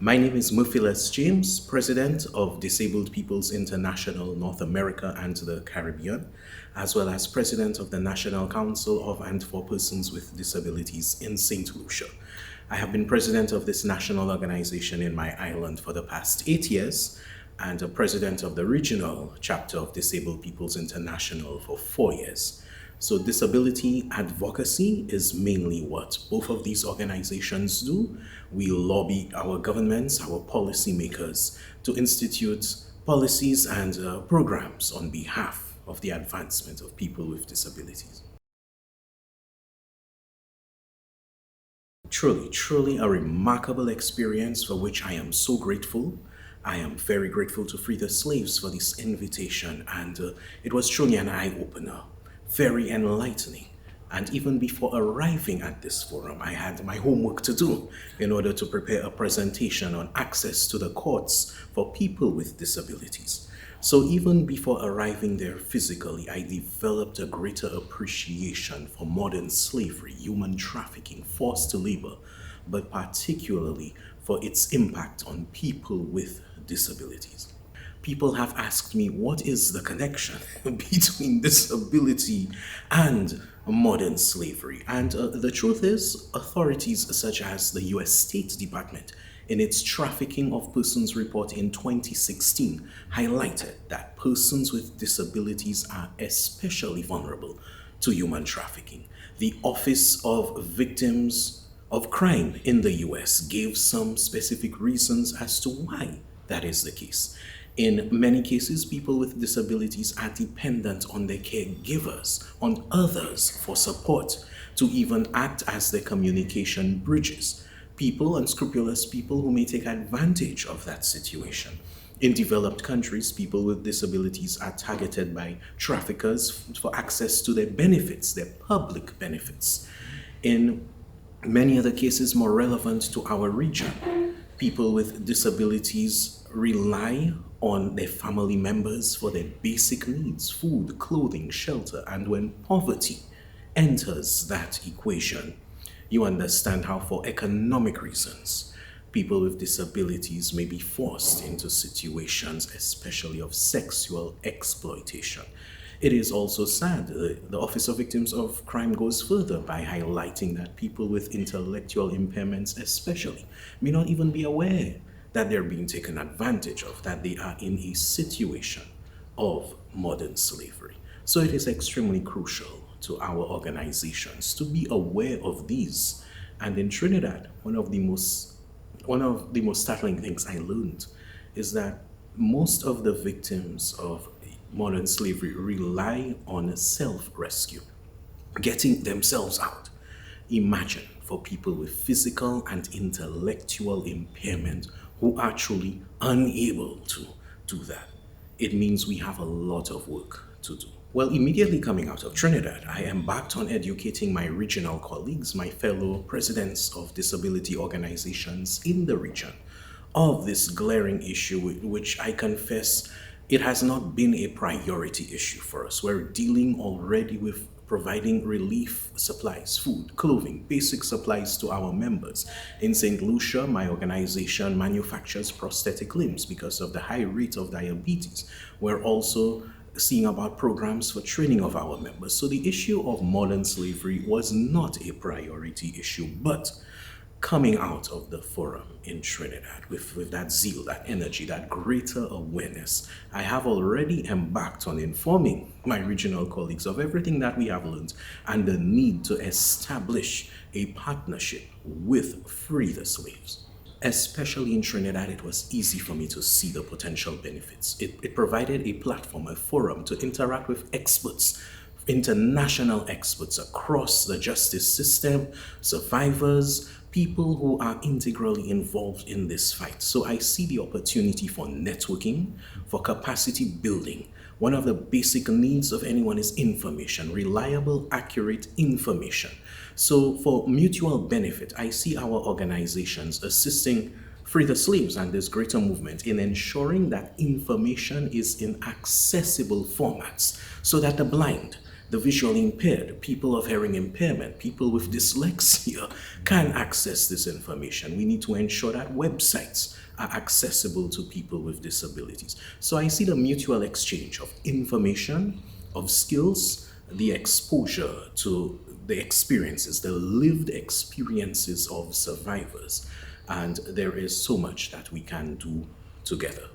My name is Merphilus James, President of Disabled Peoples International North America and the Caribbean, as well as President of the National Council of and for Persons with Disabilities in St. Lucia. I have been President of this national organization in my island for the past 8 years and a President of the regional chapter of Disabled Peoples International for 4 years. So disability advocacy is mainly what both of these organizations do. We lobby our governments, our policymakers to institute policies and programs on behalf of the advancement of people with disabilities. Truly a remarkable experience for which I am so grateful. I am very grateful to Free the Slaves for this invitation, and it was truly an eye-opener, very enlightening. And even before arriving at this forum, I had my homework to do in order to prepare a presentation on access to the courts for people with disabilities. So even before arriving there physically, I developed a greater appreciation for modern slavery, human trafficking, forced labor, but particularly for its impact on people with disabilities. People have asked me, what is the connection between disability and modern slavery? And the truth is, authorities such as the US State Department, in its Trafficking of Persons report in 2016, highlighted that persons with disabilities are especially vulnerable to human trafficking. The Office of Victims of Crime in the US gave some specific reasons as to why that is the case. In many cases, people with disabilities are dependent on their caregivers, on others for support, to even act as their communication bridges. People, unscrupulous people who may take advantage of that situation. In developed countries, people with disabilities are targeted by traffickers for access to their benefits, their public benefits. In many other cases more relevant to our region, people with disabilities rely on their family members for their basic needs, food, clothing, shelter, and when poverty enters that equation, you understand how for economic reasons, people with disabilities may be forced into situations, especially of sexual exploitation. It is also sad. The Office of Victims of Crime goes further by highlighting that people with intellectual impairments especially may not even be aware that they're being taken advantage of, that they are in a situation of modern slavery. So it is extremely crucial to our organizations to be aware of these. And in Trinidad, one of the most startling things I learned is that most of the victims of modern slavery rely on self-rescue, getting themselves out. Imagine for people with physical and intellectual impairment who are truly unable to do that. It means we have a lot of work to do. Well, immediately coming out of Trinidad, I embarked on educating my regional colleagues, my fellow presidents of disability organizations in the region, of this glaring issue, which I confess it has not been a priority issue for us. We're dealing already with providing relief supplies, food, clothing, basic supplies to our members. In St. Lucia, my organization manufactures prosthetic limbs because of the high rate of diabetes. We're also seeing about programs for training of our members. So the issue of modern slavery was not a priority issue, but coming out of the forum in Trinidad with that zeal, that energy, that greater awareness, I have already embarked on informing my regional colleagues of everything that we have learned and the need to establish a partnership with Free the Slaves. Especially in Trinidad, it was easy for me to see the potential benefits. It provided a platform, a forum to interact with experts, international experts across the justice system, survivors, people who are integrally involved in this fight. So I see the opportunity for networking, for capacity building. One of the basic needs of anyone is information, reliable, accurate information. So for mutual benefit, I see our organizations assisting Free the Slaves and this greater movement in ensuring that information is in accessible formats so that the blind, The visually impaired, people of hearing impairment, people with dyslexia can access this information. We need to ensure that websites are accessible to people with disabilities. So I see the mutual exchange of information, of skills, the exposure to the experiences, the lived experiences of survivors. And there is so much that we can do together.